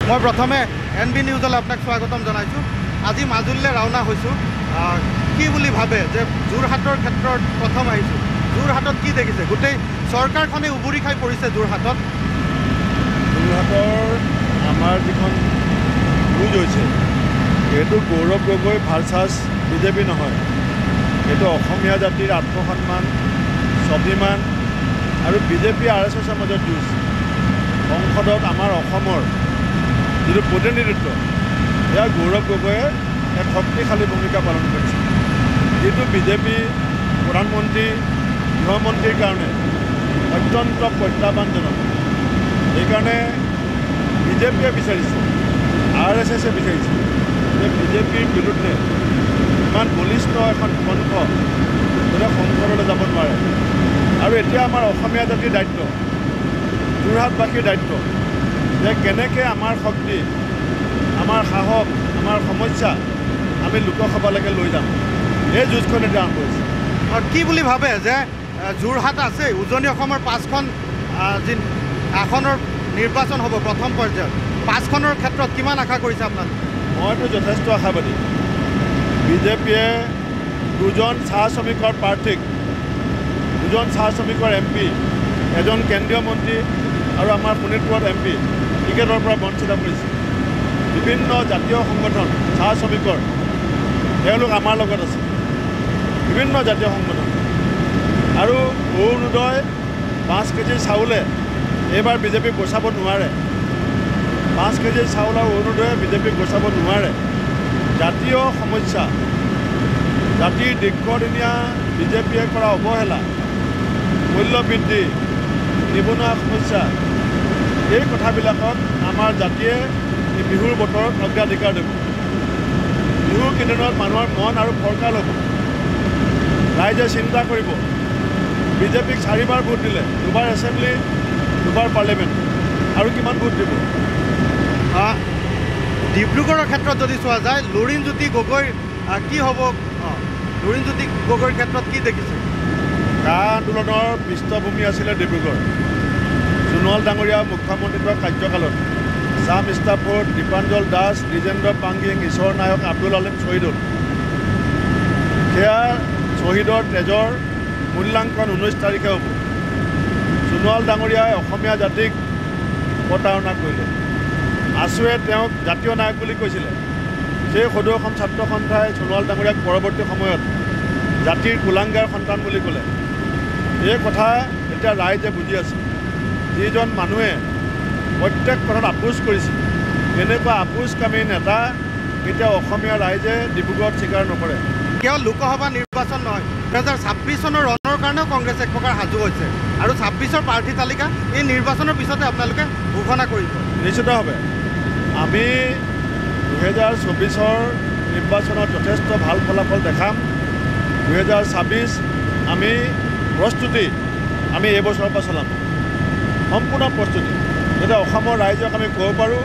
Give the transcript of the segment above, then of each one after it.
মই প্ৰথমে NB নিউজলৈ আপোনাক স্বাগতম জনাইছোঁ। আজি মাজুলীলৈ ৰাওনা হৈছোঁ। কি বুলি ভাবে যে যোৰহাটৰ ক্ষেত্ৰত প্ৰথম আহিছোঁ, যোৰহাটত কি দেখিছে? গোটেই চৰকাৰখনে উবুৰি খাই পৰিছে যোৰহাটত। যোৰহাটৰ আমাৰ যিখন যুঁজ হৈছে এইটো গৌৰৱ গগৈ ভাৰ্চাছ বিজেপি নহয়, এইটো অসমীয়া জাতিৰ আত্মসন্মান, স্বাভিমান আৰু বিজেপি RSSৰ মাজত যুঁজ। সংসদত আমাৰ অসমৰ যিটো প্ৰতিনিধিত্ব সেয়া গৌৰৱ গগৈয়ে এক শক্তিশালী ভূমিকা পালন কৰিছে, যিটো বিজেপি প্ৰধানমন্ত্ৰী গৃহমন্ত্ৰীৰ কাৰণে অত্যন্ত প্ৰত্যাহ্বানজনক। সেইকাৰণে বিজেপিয়ে বিচাৰিছে, RSSে বিচাৰিছে যে বিজেপিৰ বিৰুদ্ধে ইমান বলিষ্ঠ এখন কণ্ঠ যাতে সংসদলৈ যাব নোৱাৰে। আৰু এতিয়া আমাৰ অসমীয়া জাতিৰ দায়িত্ব, যোৰহাটবাসীৰ দায়িত্ব যে কেনেকৈ আমাৰ শক্তি, আমাৰ সাহস, আমাৰ সমস্যা আমি লোকসভালৈকে লৈ যাম। এই যুঁজখন এতিয়া আৰম্ভ হৈছে। কি বুলি ভাবে যে যোৰহাট আছে, উজনি অসমৰ 5খন যি আসনৰ নিৰ্বাচন হ'ব প্ৰথম পৰ্যায়ত, 5খনৰ ক্ষেত্ৰত কিমান আশা কৰিছে আপোনালোকে? মইতো যথেষ্ট আশাবাদী। বিজেপিয়ে 2জন চাহ শ্ৰমিকৰ প্ৰাৰ্থীক, 2জন চাহ শ্ৰমিকৰ MP, এজন কেন্দ্ৰীয় মন্ত্ৰী আৰু আমাৰ শোণিতপুৰত MP টিকেটৰ পৰা বঞ্চিত কৰিছে। বিভিন্ন জাতীয় সংগঠন চাহ শ্ৰমিকৰ তেওঁলোক আমাৰ লগত আছে, বিভিন্ন জাতীয় সংগঠন। আৰু অৰুণোদয় 5 কেজি চাউলে এইবাৰ বিজেপিক বচাব নোৱাৰে। 5 কেজি চাউল আৰু অৰুণোদয়ে বিজেপিক বচাব নোৱাৰে। জাতীয় সমস্যা, জাতিৰ দীৰ্ঘদিনীয়া বিজেপিয়ে কৰা অৱহেলা, মূল্যবৃদ্ধি, নিবনুৱা সমস্যা, এই কথাবিলাকত আমাৰ জাতিয়ে এই বিহুৰ বতৰত অগ্ৰাধিকাৰ দিব। বিহুৰ কেইদিনত মানুহৰ মন আৰু ফৰকাল হ'ব। ৰাইজে চিন্তা কৰিব, বিজেপিক 4বাৰ ভোট দিলে, 2বাৰ এছেম্বলি, 2বাৰ পাৰ্লিমেণ্ট, আৰু কিমান ভোট দিব। ডিব্ৰুগড়ৰ ক্ষেত্ৰত যদি চোৱা যায়, লুৰিণজ্যোতি গগৈৰ কি হ'ব? লুৰিণজ্যোতি গগৈৰ ক্ষেত্ৰত কি দেখিছে? কা আন্দোলনৰ পৃষ্ঠভূমি আছিলে ডিব্ৰুগড়। সোণোৱাল ডাঙৰীয়া মুখ্যমন্ত্ৰীত্বৰ কাৰ্যকালত ছাম ষ্টাফৰ্ড, দীপাঞ্জল দাস, দ্বিজেন্দ্ৰ পাংগিং, ঈশ্বৰ নায়ক, আব্দুল আলিম শ্বহীদুল, সেয়া শ্বহীদৰ তেজৰ মূল্যাংকন 19 তাৰিখে হ'ব। সোণোৱাল ডাঙৰীয়াই অসমীয়া জাতিক প্ৰতাৰণা কৰিলে। আছুৱে তেওঁক জাতীয় নায়ক বুলি কৈছিলে। সেই সদৌ অসম ছাত্ৰ সন্থাই সোণোৱাল ডাঙৰীয়াক পৰৱৰ্তী সময়ত জাতিৰ কুলাংগাৰ সন্তান বুলি ক'লে। এই কথা এতিয়া ৰাইজে বুজি আছে। যিজন মানুহে প্ৰত্যেক কথাত আপোচ কৰিছিল, এনেকুৱা আপোচকামী নেতা কেতিয়াও অসমীয়া ৰাইজে ডিব্ৰুগড়ত স্বীকাৰ নকৰে। কেৱল লোকসভা নিৰ্বাচন নহয়, 2026 চনৰ ৰণৰ কাৰণেও কংগ্ৰেছ এক প্ৰকাৰ সাজু হৈছে। আৰু 26ৰ প্ৰাৰ্থী তালিকা এই নিৰ্বাচনৰ পিছতে আপোনালোকে ঘোষণা কৰিব। নিশ্চিতভাৱে আমি 2024ৰ নিৰ্বাচনত যথেষ্ট ভাল ফলাফল দেখাম। 2026 আমি প্ৰস্তুতি আমি এইবছৰৰ পৰা চলাম, সম্পূৰ্ণ প্ৰস্তুতি, যাতে অসমৰ ৰাইজক আমি ক'ব পাৰোঁ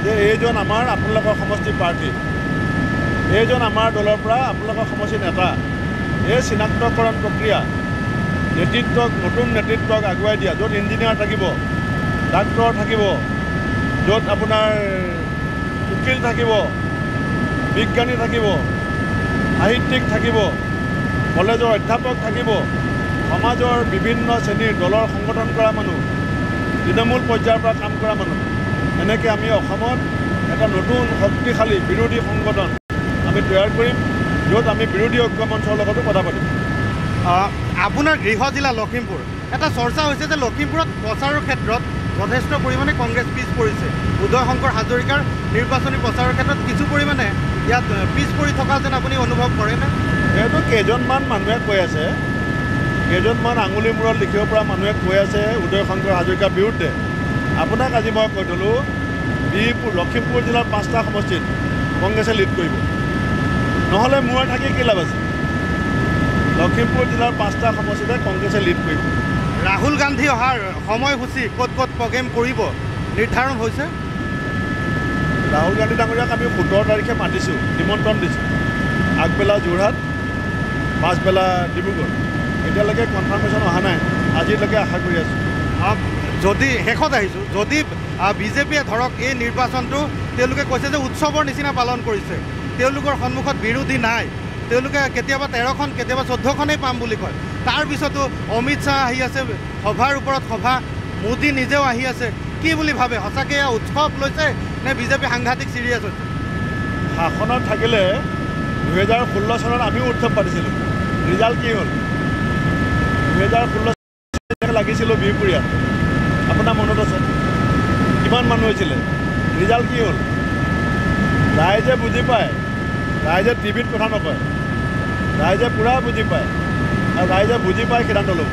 যে এইজন আমাৰ আপোনালোকৰ সমষ্টিৰ প্ৰাৰ্থী, এইজন আমাৰ দলৰ পৰা আপোনালোকৰ সমষ্টিৰ নেতা। এই চিনাক্তকৰণ প্ৰক্ৰিয়া, নেতৃত্বক, নতুন নেতৃত্বক আগুৱাই দিয়া, য'ত ইঞ্জিনিয়াৰ থাকিব, ডাক্তৰ থাকিব, য'ত আপোনাৰ উকিল থাকিব, বিজ্ঞানী থাকিব, সাহিত্যিক থাকিব, কলেজৰ অধ্যাপক থাকিব, সমাজৰ বিভিন্ন শ্ৰেণীৰ দলৰ সংগঠন কৰা মানুহ, তৃণমূল পৰ্যায়ৰ পৰা কাম কৰা মানুহ, এনেকৈ আমি অসমত এটা নতুন শক্তিশালী বিৰোধী সংগঠন আমি তৈয়াৰ কৰিম, য'ত আমি বিৰোধী ঐক্য মঞ্চৰ লগতো কথা পাতিম। আপোনাৰ গৃহ জিলা লখিমপুৰ, এটা চৰ্চা হৈছে যে লখিমপুৰত প্ৰচাৰৰ ক্ষেত্ৰত যথেষ্ট পৰিমাণে কংগ্ৰেছ পিছ পৰিছে। উদয় শংকৰ হাজৰিকাৰ নিৰ্বাচনী প্ৰচাৰৰ ক্ষেত্ৰত কিছু পৰিমাণে ইয়াত পিছ পৰি থকা যেন আপুনি অনুভৱ কৰেনে? এইটো কেইজনমান মানুহে কৈ আছে, কেইজনমান আঙুলি মূৰত লিখিব পৰা মানুহে কৈ আছে উদয় শংকৰ হাজৰিকাৰ বিৰুদ্ধে। আপোনাক আজি মই কৈ থ'লোঁ, লখিমপুৰ জিলাৰ 5টা সমষ্টিত কংগ্ৰেছে লিড কৰিব, নহ'লে মোৰ থাকি কি লাভ আছে? লখিমপুৰ জিলাৰ 5টা সমষ্টিতে কংগ্ৰেছে লিড কৰিব। ৰাহুল গান্ধী অহাৰ সময়সূচী ক'ত ক'ত প্ৰগ্ৰেম কৰিব নিৰ্ধাৰণ হৈছে? ৰাহুল গান্ধী ডাঙৰীয়াক আমি 17 তাৰিখে মাতিছোঁ, নিমন্ত্ৰণ দিছোঁ। আগবেলা যোৰহাট, পাছবেলা ডিব্ৰুগড়। এতিয়ালৈকে কনফাৰ্মেশ্যন অহা নাই, আজিলৈকে আশা কৰি আছোঁ। যদি শেষত আহিছোঁ, যদি বিজেপিয়ে ধৰক এই নিৰ্বাচনটো তেওঁলোকে কৈছে যে উৎসৱৰ নিচিনা পালন কৰিছে। তেওঁলোকৰ সন্মুখত বিৰোধী নাই। তেওঁলোকে কেতিয়াবা 13খন কেতিয়াবা 14খনেই পাম বুলি কয়। তাৰপিছতো অমিত শ্বাহ আহি আছে, সভাৰ ওপৰত সভা, মোদী নিজেও আহি আছে। কি বুলি ভাবে, সঁচাকৈ এয়া উৎসৱ লৈছে নে বিজেপি সাংঘাতিক চিৰিয়াছ হৈছে? শাসনত থাকিলে 2016 চনত আমিও উৎসৱ পাতিছিলোঁ। ৰিজাল্ট কি হ'ল? 2016 চনত লাগিছিলোঁ বিহপুৰীয়াত, আপোনাৰ মনত আছে কিমান মানুহ হৈছিলে? ৰিজাল্ট কি হ'ল? ৰাইজে বুজি পায়, ৰাইজে টিভিত কথা নকয়, ৰাইজে পূৰা বুজি পায় আৰু ৰাইজে বুজি পাই সিদ্ধান্ত ল'ব।